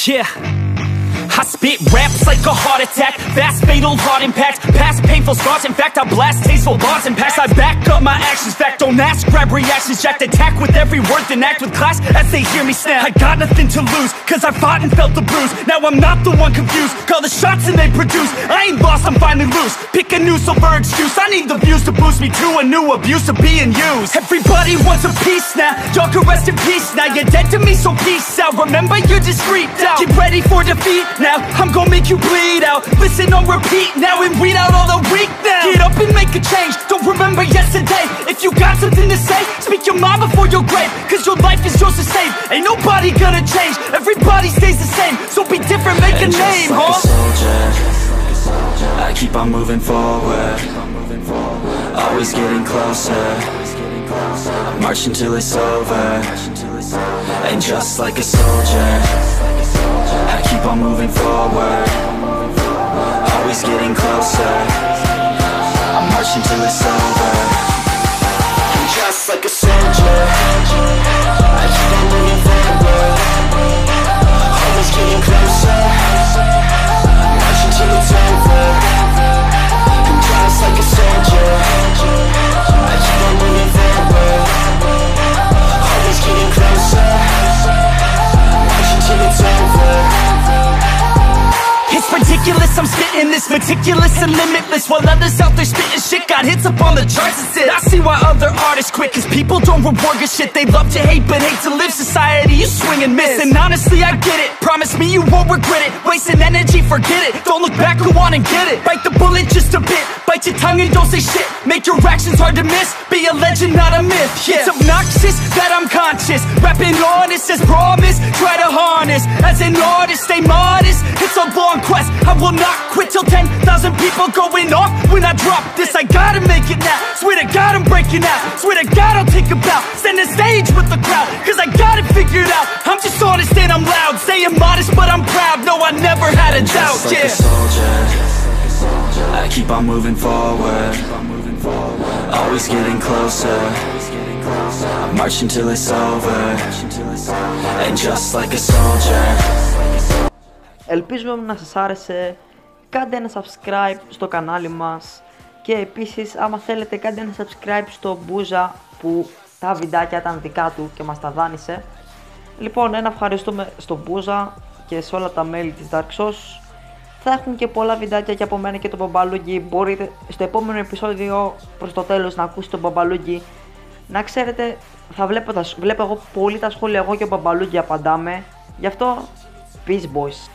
Yeah, I spit raps like a heart attack, fast fatal heart impact, past painful scars, in fact I blast tasteful bars and packs. I back up my actions, fact don't ask, grab reactions, jacked attack with every word then act with class as they hear me snap. I got nothing to lose, cause I fought and felt the bruise, now I'm not the one confused, call the shots and they produce, I ain't lost, I'm finally loose, pick a new silver excuse, I need the views to boost me to a new abuse of being used. Everybody wants a piece now, y'all can rest in peace now, you're dead to me so peace out, remember you're just freaked out, get ready for defeat now, I'm gon' make you bleed out, listen on repeat now and weed out all the weak now. Get up and make a change, don't remember yesterday, if you got something to say, speak your mind before your grave, cause your life is yours to save, ain't nobody gonna change, everybody stays the same, so be different, make a name, like a soldier, I keep on moving forward, always getting closer, I march until it's over, and just like a soldier, I keep on moving forward, always getting closer, I march until it's over, and just like a soldier, I keep on moving forward, always getting closer, march until it's over, and just like a soldier, I keep on moving forward, always getting closer, march until it's over. It's ridiculous, I'm spitting this meticulous and limitless, while others out there spitting shit got hits up on the charts and shit. I see why other artists quit, cause people don't reward good shit, they love to hate but hate to live. Society, you swing and miss, and honestly I get it, promise me you won't regret it, wasting energy, forget it, don't look back, go on and get it, bite the bullet just a bit, bite your tongue and don't say shit, make your actions hard to miss, be a legend not a myth. Yeah. It's obnoxious that I'm conscious, rapping honest as promise, try to harness, as an artist stay modest, it's a long quest, I will not quit till 10,000 people going off when I drop this, I gotta make it now, swear to God I'm breaking out, swear to God I'll take a bow, stand the stage with the crowd, cause I got it figured out, I'm just honest and I'm loud, saying modest but I'm proud, no I never had a doubt. Just like a soldier, I keep on moving forward, always getting closer, I march until it's over, and just like a soldier. Ελπίζουμε να σας άρεσε, κάντε ένα subscribe στο κανάλι μας και επίσης άμα θέλετε κάντε ένα subscribe στο Μπούζα που τα βιντεάκια ήταν δικά του και μας τα δάνεισε. Λοιπόν, ένα ευχαριστούμε στο Μπούζα και σε όλα τα μέλη της Dark Sauce. Θα έχουν και πολλά βιντεάκια και από μένα και τον Μπαμπαλούγκι. Μπορείτε στο επόμενο επεισόδιο προς το τέλος να ακούσετε τον Μπαμπαλούγκι. Να ξέρετε, βλέπω εγώ πολύ τα σχόλια, εγώ και ο Μπαμπαλούγκι απαντάμε. Γι' αυτό, peace boys.